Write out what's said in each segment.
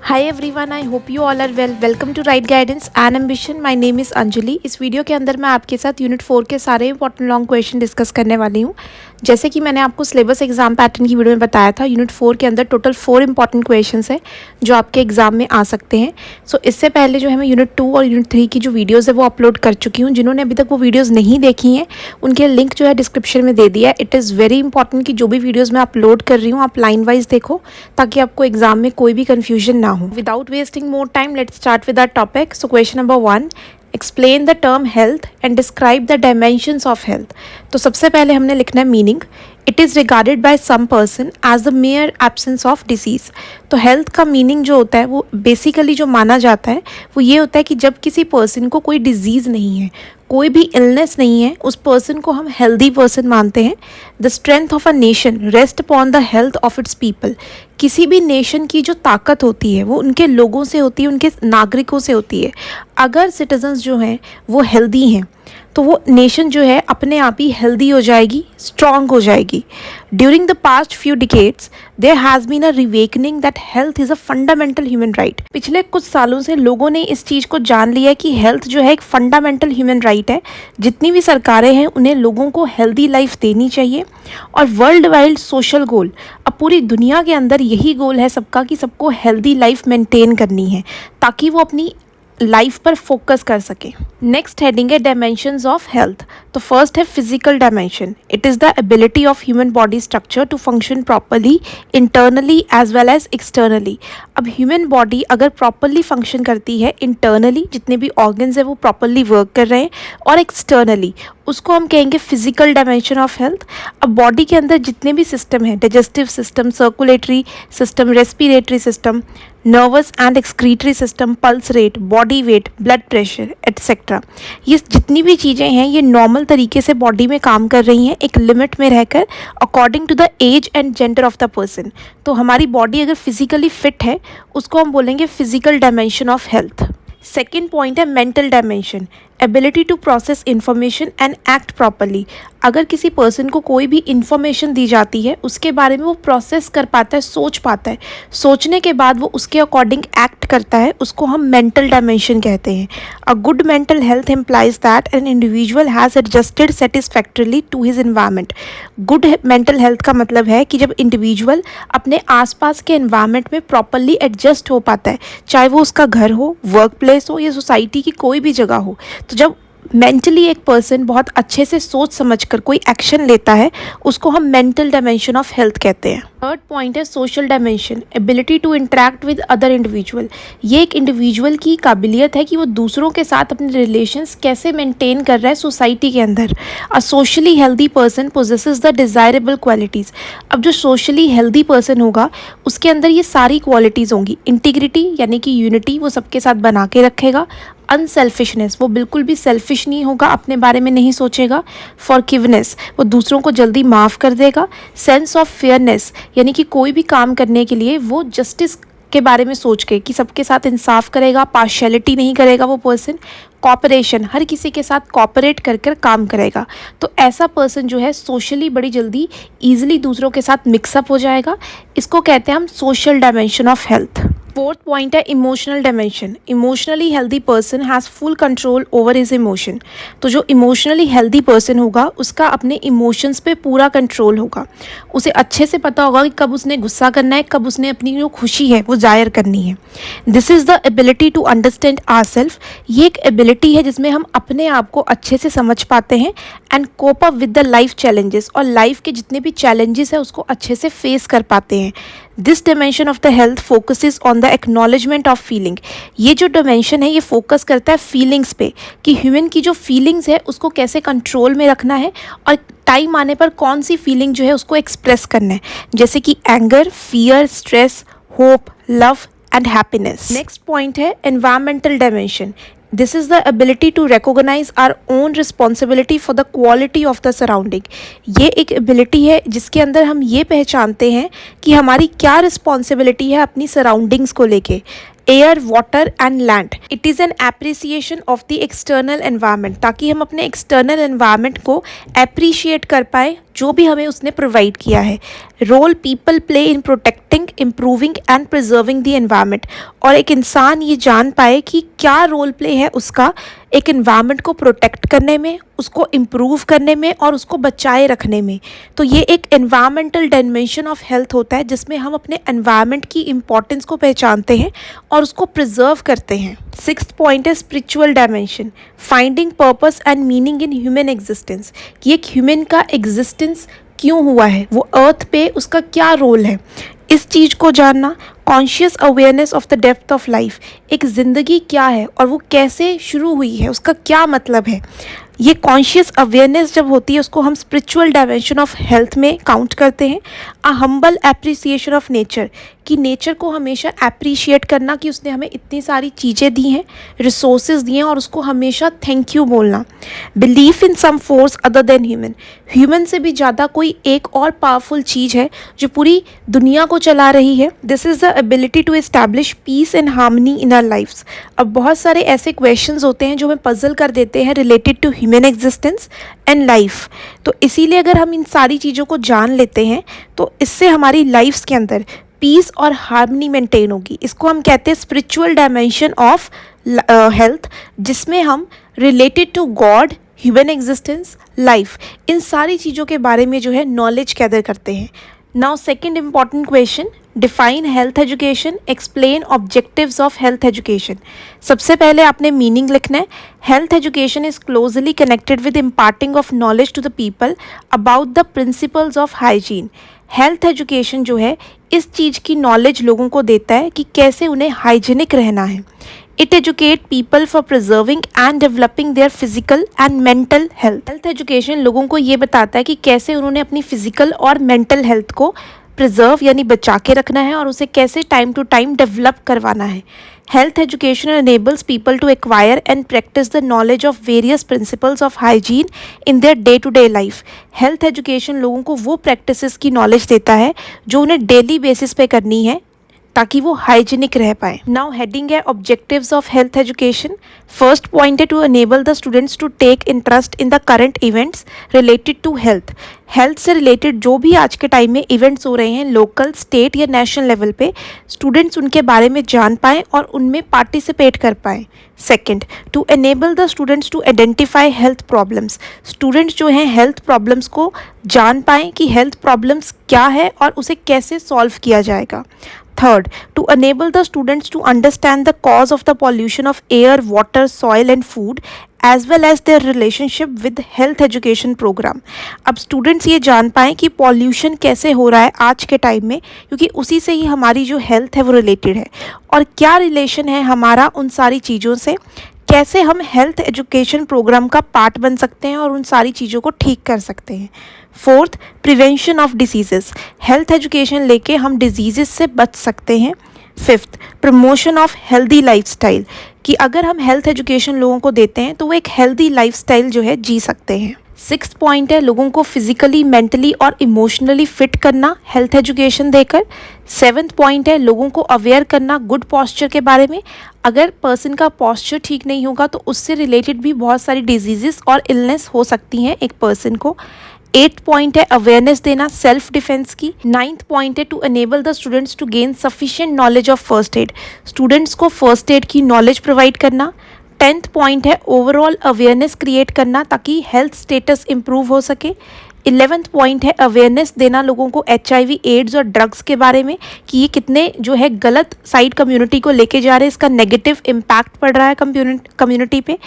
Hi everyone, I hope you all are well. Welcome to Right Guidance and Ambition. My name is Anjali. इस video के अंदर मैं आपके साथ यूनिट 4 के सारे इंपॉर्टेंट लॉन्ग क्वेश्चन डिस्कस करने वाली हूँ। जैसे कि मैंने आपको सिलेबस एग्जाम पैटर्न की वीडियो में बताया था, यूनिट 4 के अंदर टोटल 4 इंपॉर्टेंट क्वेश्चंस हैं जो आपके एग्जाम में आ सकते हैं। सो इससे पहले जो है मैं यूनिट 2 और यूनिट 3 की जो वीडियोज़ है वो अपलोड कर चुकी हूँ। जिन्होंने अभी तक वो वीडियोज़ नहीं देखी हैं उनके लिंक जो है डिस्क्रिप्शन में दे दिया है। इट इज़ वेरी इंपॉर्टेंट कि जो भी वीडियोज़ मैं अपलोड कर रही हूँ आप लाइन वाइज देखो ताकि आपको एग्जाम में कोई भी कन्फ्यूजन ना हो। Without wasting more time, let's start with our topic. So question number 1, explain the term health and describe the dimensions of health. तो सबसे पहले हमने लिखना है meaning. It is regarded by some person as the mere absence of disease. तो health का meaning जो होता है वो बेसिकली जो माना जाता है वो ये होता है कि जब किसी पर्सन को कोई डिजीज़ नहीं है, कोई भी इलनेस नहीं है, उस पर्सन को हम हेल्दी पर्सन मानते हैं। The strength of a nation rest upon the health of its people. किसी भी नेशन की जो ताकत होती है वो उनके लोगों से होती है, उनके नागरिकों से होती है। अगर सिटीजन्स जो हैं वो हेल्दी हैं तो वो नेशन जो है अपने आप ही हेल्दी हो जाएगी, स्ट्रॉन्ग हो जाएगी। During the past few decades there has been a reawakening that health is a fundamental human right. पिछले कुछ सालों से लोगों ने इस चीज़ को जान लिया है कि हेल्थ जो है एक फंडामेंटल ह्यूमन राइट है। जितनी भी सरकारें हैं उन्हें लोगों को हेल्दी लाइफ देनी चाहिए। और वर्ल्ड वाइड सोशल गोल, अब पूरी दुनिया के अंदर यही गोल है सबका कि सबको हेल्दी लाइफ मेंटेन करनी है ताकि वो अपनी लाइफ पर फोकस कर सके। नेक्स्ट हेडिंग है डायमेंशंस ऑफ हेल्थ। तो फर्स्ट है physical dimension. It is the ability of human body structure to function properly internally as well as externally. अब ह्यूमन बॉडी अगर प्रॉपरली फंक्शन करती है इंटरनली, जितने भी ऑर्गन्स है वो प्रॉपरली वर्क कर रहे हैं, और एक्सटर्नली उसको हम कहेंगे फिजिकल डायमेंशन ऑफ हेल्थ। अब बॉडी के अंदर जितने भी सिस्टम हैं, digestive system, circulatory system, respiratory system, nervous and excretory system, pulse rate, body weight, blood pressure etcetera, ये जितनी भी चीज़ें हैं ये नॉर्मल तरीके से बॉडी में काम कर रही हैं एक लिमिट में रहकर according to the age and gender of the person. तो हमारी बॉडी अगर फिजिकली फिट है उसको हम बोलेंगे physical dimension of health. Second point है mental dimension. Ability to process information and act properly. अगर किसी पर्सन को कोई भी इंफॉर्मेशन दी जाती है उसके बारे में वो प्रोसेस कर पाता है, सोच पाता है, सोचने के बाद वो उसके अकॉर्डिंग एक्ट करता है, उसको हम मेंटल डायमेंशन कहते हैं। A good mental health implies that an individual has adjusted satisfactorily to his environment. Good mental health का मतलब है कि जब इंडिविजुअल अपने आसपास के इन्वायरमेंट में प्रॉपरली एडजस्ट हो पाता है, चाहे वो उसका घर हो, वर्क प्लेस हो या सोसाइटी की कोई भी जगह हो। तो जब मेंटली एक पर्सन बहुत अच्छे से सोच समझकर कोई एक्शन लेता है उसको हम मेंटल डायमेंशन ऑफ हेल्थ कहते हैं। थर्ड पॉइंट है social dimension. Ability to interact with other individual. ये एक इंडिविजुअल की काबिलियत है कि वो दूसरों के साथ अपने रिलेशंस कैसे मेंटेन कर रहा है सोसाइटी के अंदर। अ socially healthy person possesses the desirable qualities. अब जो सोशली हेल्दी पर्सन होगा उसके अंदर ये सारी क्वालिटीज़ होंगी। इंटीग्रिटी यानी कि यूनिटी, वो सबके साथ बना के रखेगा। अनसेल्फिशनेस, वो बिल्कुल भी सेल्फिश नहीं होगा, अपने बारे में नहीं सोचेगा। फॉरगिवनेस, वो दूसरों को जल्दी माफ़ कर देगा। सेंस ऑफ फेयरनेस, यानी कि कोई भी काम करने के लिए वो जस्टिस के बारे में सोच के कि सबके साथ इंसाफ करेगा, पार्शियलिटी नहीं करेगा वो पर्सन। कॉपरेशन, हर किसी के साथ कॉपरेट कर कर काम करेगा। तो ऐसा पर्सन जो है सोशली बड़ी जल्दी ईजिली दूसरों के साथ मिक्सअप हो जाएगा। इसको कहते हैं हम social dimension of health. Fourth point है emotional dimension. Emotionally healthy person has full control over his emotion. तो जो इमोशनली हेल्दी पर्सन होगा उसका अपने इमोशंस पे पूरा कंट्रोल होगा। उसे अच्छे से पता होगा कि कब उसने गुस्सा करना है, कब उसने अपनी जो खुशी है वो जाहिर करनी है। This is the ability to understand ourself. ये एक एबिलिटी है जिसमें हम अपने आप को अच्छे से समझ पाते हैं and cope up with the life challenges, और लाइफ के जितने भी चैलेंजेस है उसको अच्छे से फेस कर पाते हैं। This dimension of the health focuses on the acknowledgement of feeling. ये जो डिमेंशन है ये फोकस करता है फीलिंग्स पे कि ह्यूमन की जो फीलिंग्स है उसको कैसे कंट्रोल में रखना है और टाइम आने पर कौन सी फीलिंग जो है उसको एक्सप्रेस करना है, जैसे कि anger, fear, stress, hope, love and happiness. Next point है environmental dimension. This is the ability to recognize our own responsibility for the quality of the surrounding. ये एक एबिलिटी है जिसके अंदर हम ये पहचानते हैं कि हमारी क्या रिस्पॉन्सिबिलिटी है अपनी सराउंडिंग्स को लेके। Air, water and land. It is an appreciation of the external environment, ताकि हम अपने एक्सटर्नल एनवायरनमेंट को एप्रिशिएट कर पाए जो भी हमें उसने प्रोवाइड किया है। Role people play in protecting improving and preserving the environment, और एक इंसान ये जान पाए कि क्या रोल प्ले है उसका एक एनवायरनमेंट को प्रोटेक्ट करने में, उसको इम्प्रूव करने में और उसको बचाए रखने में। तो ये एक एनवायरमेंटल डायमेंशन ऑफ हेल्थ होता है जिसमें हम अपने एनवायरनमेंट की इम्पोर्टेंस को पहचानते हैं और उसको प्रिजर्व करते हैं। सिक्स्थ पॉइंट है spiritual dimension, finding purpose and meaning in human existence, कि एक ह्यूमन का एग्जिस्टेंस क्यों हुआ है, वो अर्थ पे उसका क्या रोल है, इस चीज़ को जानना। Conscious awareness of the depth of life, एक ज़िंदगी क्या है और वो कैसे शुरू हुई है, उसका क्या मतलब है। ये कॉन्शियस अवेयरनेस जब होती है उसको हम स्पिरिचुअल डायमेंशन ऑफ हेल्थ में काउंट करते हैं। A humble appreciation of nature, कि नेचर को हमेशा एप्रिशिएट करना कि उसने हमें इतनी सारी चीज़ें दी हैं, रिसोर्सेज दिए हैं, और उसको हमेशा थैंक यू बोलना। Belief in some force other than human, human से भी ज़्यादा कोई एक और पावरफुल चीज़ है जो पूरी दुनिया को चला रही है। This is the ability to establish peace and harmony in our lifes. अब बहुत सारे ऐसे क्वेश्चंस होते हैं जो हमें पजल कर देते हैं related to human existence and life, तो इसीलिए अगर हम इन सारी चीज़ों को जान लेते हैं तो इससे हमारी लाइफ्स के अंदर पीस और हार्मनी मेंटेन होगी। इसको हम कहते हैं स्पिरिचुअल डायमेंशन ऑफ हेल्थ, जिसमें हम related to God, human existence, life, इन सारी चीज़ों के बारे में जो है नॉलेज गैदर करते हैं। Now second important question, define health education, explain objectives of health education. सबसे पहले आपने मीनिंग लिखना है। Health education is closely connected with imparting of knowledge to the people about the principles of hygiene. Health education जो है इस चीज़ की knowledge लोगों को देता है कि कैसे उन्हें हाइजीनिक रहना है। It educate people for preserving and developing their physical and mental health. Health education लोगों को ये बताता है कि कैसे उन्होंने अपनी फिजिकल और मेंटल हेल्थ को प्रिजर्व यानी बचा के रखना है और उसे कैसे टाइम टू टाइम डेवलप करवाना है। Health education enables people to acquire and practice the knowledge of various principles of hygiene in their day to day life। Health education लोगों को वो प्रैक्टिसेस की नॉलेज देता है जो उन्हें डेली बेसिस पे करनी है ताकि वो हाइजीनिक रह पाए। नाउ हेडिंग है objectives of health education. First point है to enable the students to take interest in the current events related to health. Health से रिलेटेड जो भी आज के टाइम में इवेंट्स हो रहे हैं लोकल, स्टेट या नेशनल लेवल पे, स्टूडेंट्स उनके बारे में जान पाएँ और उनमें पार्टिसिपेट कर पाएँ। Second, to enable the students to identify health problems. Students जो हैं हेल्थ प्रॉब्लम्स को जान पाएँ कि हेल्थ प्रॉब्लम्स क्या है और उसे कैसे सॉल्व किया जाएगा। Third, to enable the students to understand the cause of the pollution of air, water, soil and food as well as their relationship with health education program। अब students ये जान पाएँ कि pollution कैसे हो रहा है आज के टाइम में, क्योंकि उसी से ही हमारी जो health है वो related है, और क्या relation है हमारा उन सारी चीज़ों से, कैसे हम हेल्थ एजुकेशन प्रोग्राम का पार्ट बन सकते हैं और उन सारी चीज़ों को ठीक कर सकते हैं। Fourth, prevention of diseases. Health education लेके हम डिजीज़ से बच सकते हैं। Fifth, promotion of healthy lifestyle, कि अगर हम हेल्थ एजुकेशन लोगों को देते हैं तो वो एक हेल्दी लाइफस्टाइल जो है जी सकते हैं। सिक्स्थ पॉइंट है लोगों को फिजिकली, मेंटली और इमोशनली फिट करना हेल्थ एजुकेशन देकर। सेवन्थ पॉइंट है लोगों को अवेयर करना गुड पॉस्चर के बारे में। अगर पर्सन का पॉस्चर ठीक नहीं होगा तो उससे रिलेटेड भी बहुत सारी डिजीजेस और इलनेस हो सकती हैं एक पर्सन को। 8th पॉइंट है अवेयरनेस देना सेल्फ डिफेंस की। 9th पॉइंट है to enable the students to gain sufficient knowledge of first aid. Students को फर्स्ट एड की नॉलेज प्रोवाइड करना। 10th पॉइंट है ओवरऑल अवेयरनेस क्रिएट करना ताकि हेल्थ स्टेटस इंप्रूव हो सके। 11th पॉइंट है अवेयरनेस देना लोगों को HIV, एड्स और ड्रग्स के बारे में कि ये कितने जो है गलत साइड कम्युनिटी को लेके जा रहे हैं, इसका नेगेटिव इम्पैक्ट पड़ रहा है कम्युनिटी पे।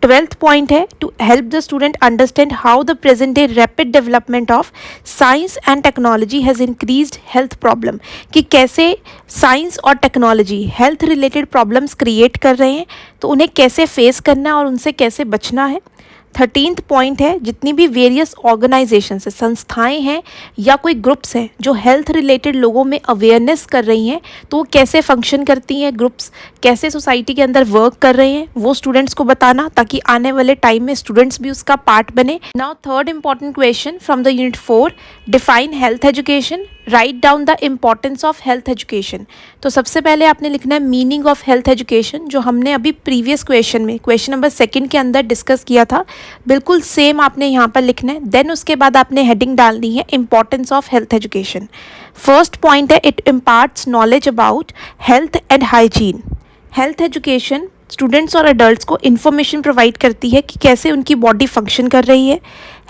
12th पॉइंट है to help the student understand how the present day rapid development of science and technology has increased health problem, कि कैसे साइंस और technology health related problems create कर रहे हैं तो उन्हें कैसे फेस करना है और उनसे कैसे बचना है। 13th पॉइंट है जितनी भी वेरियस ऑर्गेनाइजेशंस है, संस्थाएं हैं या कोई ग्रुप्स हैं जो हेल्थ रिलेटेड लोगों में अवेयरनेस कर रही हैं तो वो कैसे फंक्शन करती हैं, ग्रुप्स कैसे सोसाइटी के अंदर वर्क कर रहे हैं, वो स्टूडेंट्स को बताना ताकि आने वाले टाइम में स्टूडेंट्स भी उसका पार्ट बने। Now third important question from the unit 4, define health education. Write down the importance of health education. तो सबसे पहले आपने लिखना है मीनिंग ऑफ हेल्थ एजुकेशन, जो हमने अभी प्रीवियस क्वेश्चन में क्वेश्चन नंबर 2 के अंदर डिस्कस किया था, बिल्कुल सेम आपने यहाँ पर लिखना है। देन उसके बाद आपने हेडिंग डालनी है importance of health education. First point है it imparts knowledge about health and hygiene. Health education students और एडल्ट्स को इन्फॉर्मेशन प्रोवाइड करती है कि कैसे उनकी बॉडी फंक्शन कर रही है।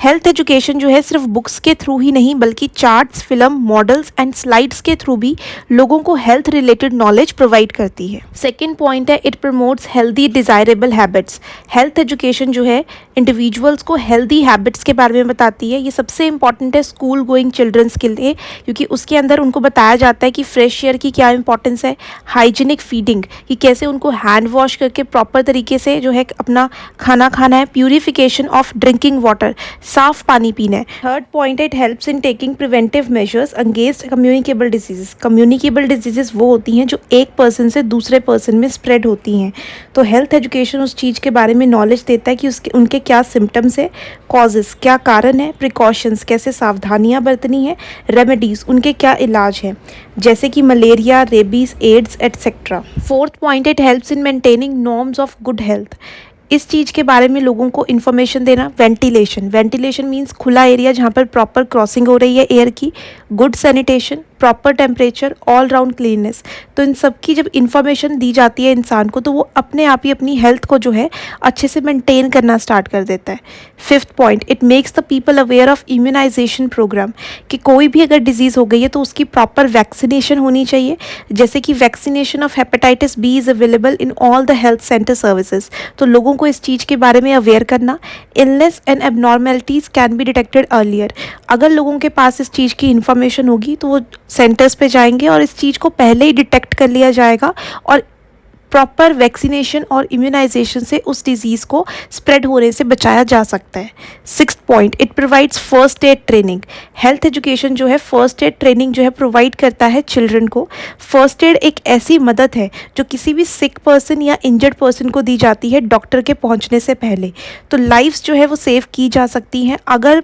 हेल्थ एजुकेशन जो है सिर्फ बुक्स के थ्रू ही नहीं बल्कि charts, film, models and slides के थ्रू भी लोगों को हेल्थ रिलेटेड नॉलेज प्रोवाइड करती है। सेकेंड पॉइंट है it promotes healthy desirable habits. Health education जो है इंडिविजुअल्स को हेल्दी हैबिट्स के बारे में बताती है। ये सबसे इंपॉर्टेंट है स्कूल गोइंग चिल्ड्रंस के लिए, क्योंकि उसके अंदर उनको बताया जाता है कि फ्रेश एयर की क्या इंपॉर्टेंस है, हाइजीनिक फीडिंग कि कैसे उनको हैंड वॉश करके प्रॉपर तरीके से जो है अपना खाना खाना है, प्यूरिफिकेशन ऑफ ड्रिंकिंग वाटर, साफ पानी पीना है। Third point it helps in taking preventive measures against communicable diseases. Communicable diseases वो होती हैं जो एक पर्सन से दूसरे पर्सन में स्प्रेड होती हैं। तो हेल्थ एजुकेशन उस चीज़ के बारे में नॉलेज देता है कि उनके क्या सिम्टम्स है, कॉजेस क्या कारण है, प्रिकॉशंस कैसे सावधानियाँ बरतनी है, रेमेडीज़ उनके क्या इलाज हैं जैसे कि malaria, rabies, AIDS etcetera. Fourth point it helps in maintaining norms of good health. इस चीज़ के बारे में लोगों को इन्फॉर्मेशन देना। वेंटिलेशन, वेंटिलेशन मीन्स खुला एरिया जहाँ पर प्रॉपर क्रॉसिंग हो रही है एयर की। Good sanitation, proper temperature, all round cleanness. तो इन सब की जब इन्फॉर्मेशन दी जाती है इंसान को तो वो अपने आप ही अपनी हेल्थ को जो है अच्छे से मेंटेन करना स्टार्ट कर देता है। Fifth point it makes the people aware of immunisation programme, कि कोई भी अगर डिजीज़ हो गई है तो उसकी प्रॉपर वैक्सीनेशन होनी चाहिए। जैसे कि vaccination of hepatitis B is available in all the health centre services. तो लोगों को इस चीज़ के बारे में अवेयर करना। Illness and abnormalities can be detected earlier. अगर लोगों के पास इस चीज़ की इन्फॉर्मेशन होगी तो वो सेंटर्स पे जाएंगे और इस चीज़ को पहले ही डिटेक्ट कर लिया जाएगा और प्रॉपर वैक्सीनेशन और इम्यूनाइजेशन से उस डिज़ीज़ को स्प्रेड होने से बचाया जा सकता है। Sixth point it provides first aid training. Health education जो है फर्स्ट एड ट्रेनिंग जो है प्रोवाइड करता है चिल्ड्रन को। फर्स्ट एड एक ऐसी मदद है जो किसी भी सिक पर्सन या इंजर्ड पर्सन को दी जाती है डॉक्टर के पहुंचने से पहले। तो लाइफ्स जो है वो सेव की जा सकती हैं अगर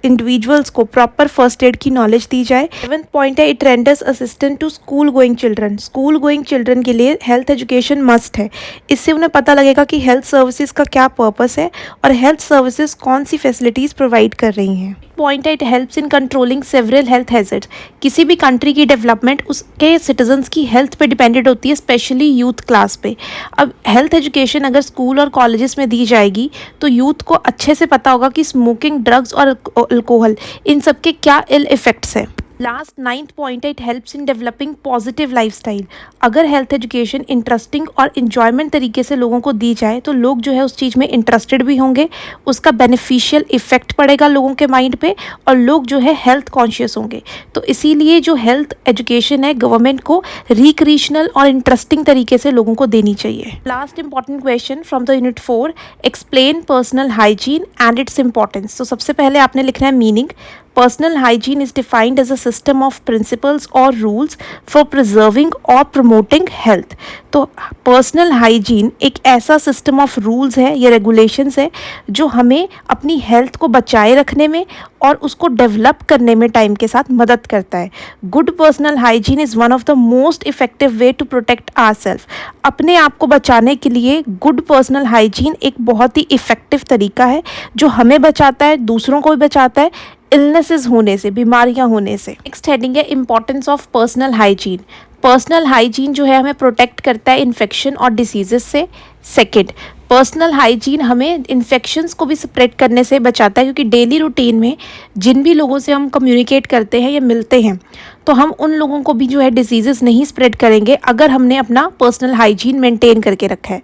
इंडिविजुअल्स को प्रॉपर फर्स्ट एड की नॉलेज दी जाए। सेवंथ पॉइंट है it renders assistant to school going children. School going children के लिए हेल्थ एजुकेशन मस्ट है। इससे उन्हें पता लगेगा कि हेल्थ सर्विसेज का क्या पर्पस है और हेल्थ सर्विसेज कौन सी फैसिलिटीज़ प्रोवाइड कर रही हैं। पॉइंट है it helps in controlling several health hazards. किसी भी कंट्री की डेवलपमेंट उसके सिटीजन्स की हेल्थ पे डिपेंडेंट होती है, स्पेशली यूथ क्लास पे। अब हेल्थ एजुकेशन अगर स्कूल और कॉलेजेस में दी जाएगी तो यूथ को अच्छे से पता होगा कि स्मोकिंग, ड्रग्स और अल्कोहल इन सब के क्या इल इफ़ेक्ट्स हैं। लास्ट नाइन्थ पॉइंट है it helps in developing positive lifestyle. अगर हेल्थ एजुकेशन इंटरेस्टिंग और इन्जॉयमेंट तरीके से लोगों को दी जाए तो लोग जो है उस चीज़ में इंटरेस्टेड भी होंगे, उसका बेनिफिशियल इफेक्ट पड़ेगा लोगों के माइंड पे और लोग जो है हेल्थ कॉन्शियस होंगे। तो इसीलिए जो हेल्थ एजुकेशन है गवर्नमेंट को रिक्रिएशनल और इंटरेस्टिंग तरीके से लोगों को देनी चाहिए। Last important question from the unit 4, explain personal hygiene and its importance. तो सबसे पहले आपने लिखना है meaning. Personal hygiene is defined as a system of principles or rules for preserving or promoting health. तो पर्सनल हाइजीन एक ऐसा system of rules है या रेगुलेशंस है जो हमें अपनी हेल्थ को बचाए रखने में और उसको डेवलप करने में टाइम के साथ मदद करता है। Good personal hygiene is one of the most effective way to protect ourself. अपने आप को बचाने के लिए गुड पर्सनल हाइजीन एक बहुत ही इफ़ेक्टिव तरीका है जो हमें बचाता है, दूसरों को भी बचाता है इलनेसेस होने से, बीमारियां होने से। नेक्स्ट हेडिंग है importance of personal hygiene. Personal hygiene जो है हमें प्रोटेक्ट करता है इन्फेक्शन और डिसीजेस से। सेकेंड, पर्सनल हाइजीन हमें इन्फेक्शंस को भी स्प्रेड करने से बचाता है, क्योंकि डेली रूटीन में जिन भी लोगों से हम कम्युनिकेट करते हैं या मिलते हैं तो हम उन लोगों को भी जो है डिसीजेस नहीं स्प्रेड करेंगे अगर हमने अपना पर्सनल हाइजीन मेंटेन करके रखा है।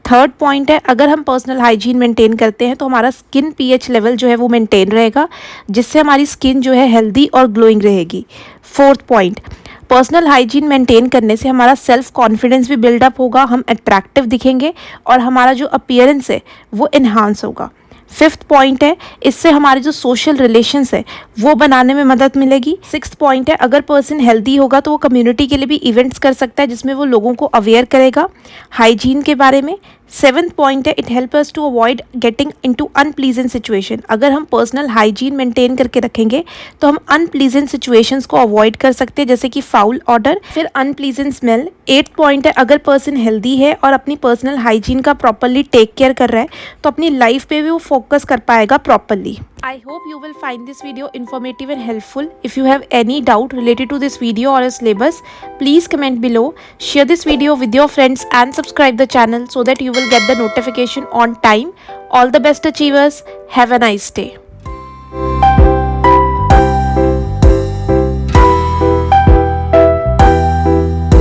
थर्ड पॉइंट है अगर हम पर्सनल हाइजीन मेंटेन करते हैं तो हमारा स्किन पीएच लेवल जो है वो मेंटेन रहेगा, जिससे हमारी स्किन जो है हेल्दी और ग्लोइंग रहेगी। Fourth point, personal hygiene maintain करने से हमारा सेल्फ कॉन्फिडेंस भी बिल्डअप होगा, हम अट्रैक्टिव दिखेंगे और हमारा जो अपीयरेंस है वो इन्हांस होगा। 5th पॉइंट है, इससे हमारे जो सोशल रिलेशंस है वो बनाने में मदद मिलेगी। 6th पॉइंट है, अगर पर्सन हेल्दी होगा तो वो कम्युनिटी के लिए भी इवेंट्स कर सकता है जिसमें वो लोगों को अवेयर करेगा हाइजीन के बारे में। 7th पॉइंट है, it help us to avoid getting into unpleasant situation. अगर हम पर्सनल हाइजीन मेंटेन करके रखेंगे तो हम अनप्लीजेंट सिचुएशंस को अवॉइड कर सकते हैं, जैसे कि फाउल ऑर्डर, फिर अनप्लीजेंट स्मेल। 8th पॉइंट है, अगर पर्सन हेल्दी है और अपनी पर्सनल हाइजीन का प्रॉपरली टेक केयर कर रहा है तो अपनी लाइफ पे भी वो फोकस कर पाएगा properly. I hope you will find this video informative and helpful. If you have any doubt related to this video or a syllabus, please comment below. Share this video with your friends and subscribe the channel so that you will get the notification on time. All the best achievers. Have a nice day.